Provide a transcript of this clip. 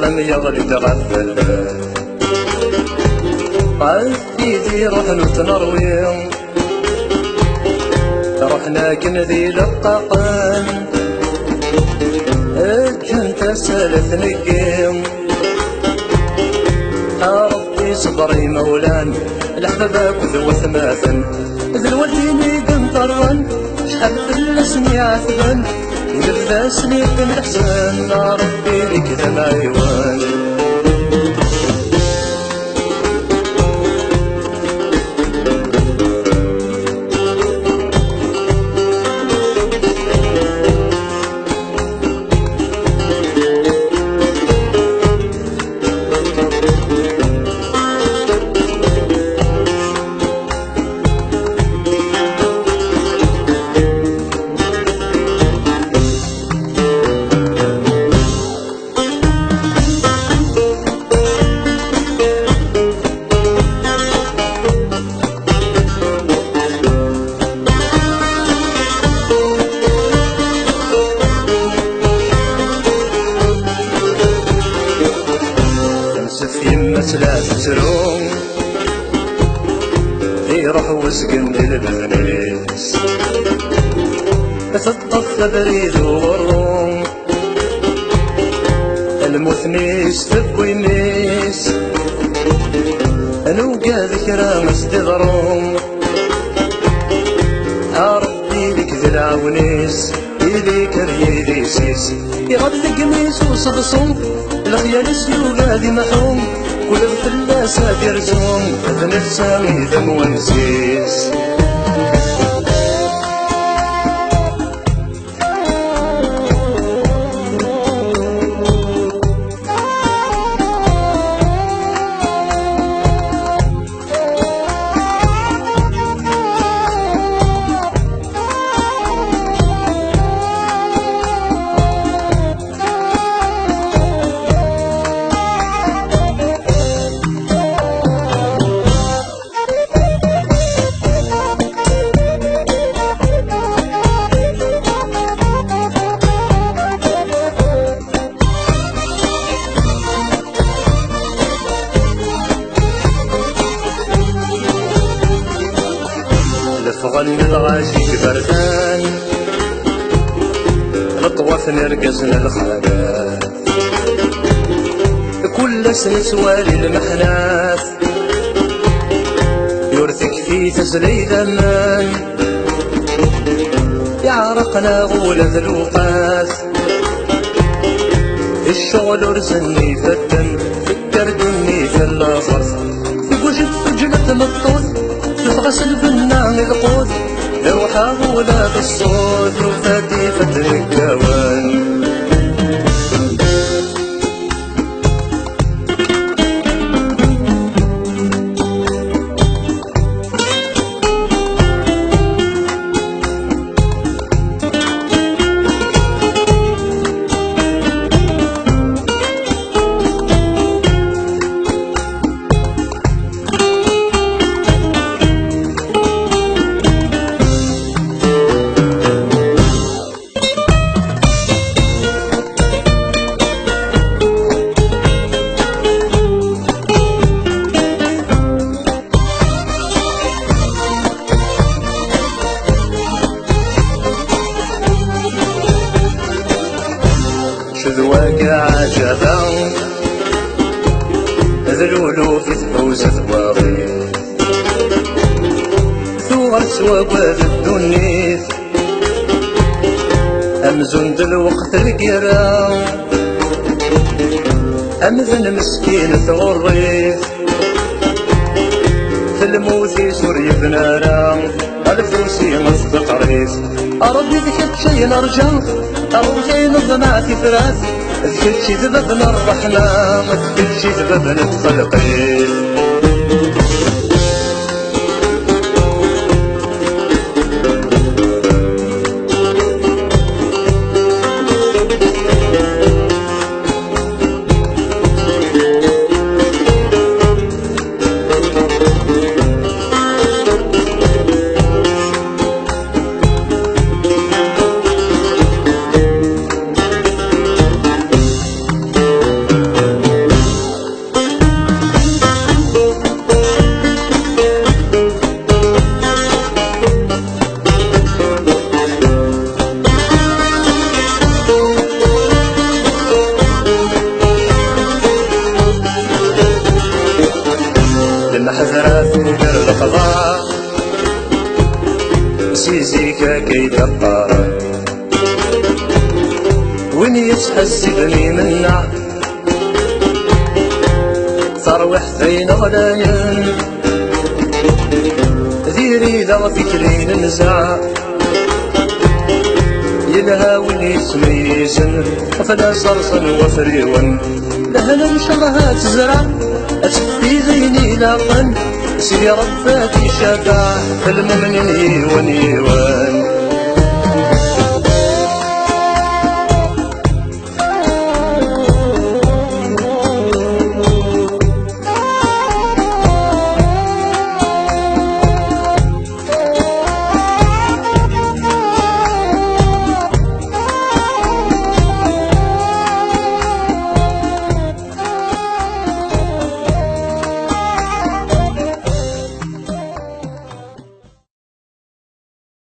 الظلم يغلي تغفل قال ايدي روح نتنروي رحنا كنذي للطاقم كنت سالت نقيم ربي صبري مولان الأحباب ذو ثماثا ذل وديني قنطرا شحال فلسني عثبا ولباسني كن الحسن ربي لك ذا معيوان ثلاث سروم يروح وسقم للبنيس تطف بريد والروم المثنيس تبوي ميس نوقع ذكرى مستغروم ربي لك ذي العونيس يديك ريديسيس يغد قميس وصبصوم الخيال سيولادي محوم كل الفلاسة يرزون هذا نفسامي ذا موانسيس لفغن الغاشي بردان الطواف نرقزنا الخباث كل سنة سوالي المحناث يرثك في تسلي ذمان يعرقنا غولة ذلوقاث الشغل رزني فدن فكرتني في اللاصص وجد فجلة مطوط تغسل بالنعم القوت لو حاولها بالصوت وفاتي فتر الكوان شذواك عجبا ذلولو في ثبوز ثواغي ثوغر سوابات الدنيث أمزن دلوقت القرا أمذن مسكين ثغريث في الموت سوري بنارا الفلوسي مصدق ريث أربي ذكت شي نرجع أرجي نظماتي فراث ذكت شي ذبابنا الرحمة ذكت شي ذبابنا الخلقين كاكي دقار وين يتحسبني منا تروح فين غلاين ذيري ذا فكرين نزع يلها وين يتميزن فلا صرصن وفريون لهلا ان شاء الله تزرع اتفي زيني لاقن سيدي رباتي شفاع المؤمنين يوان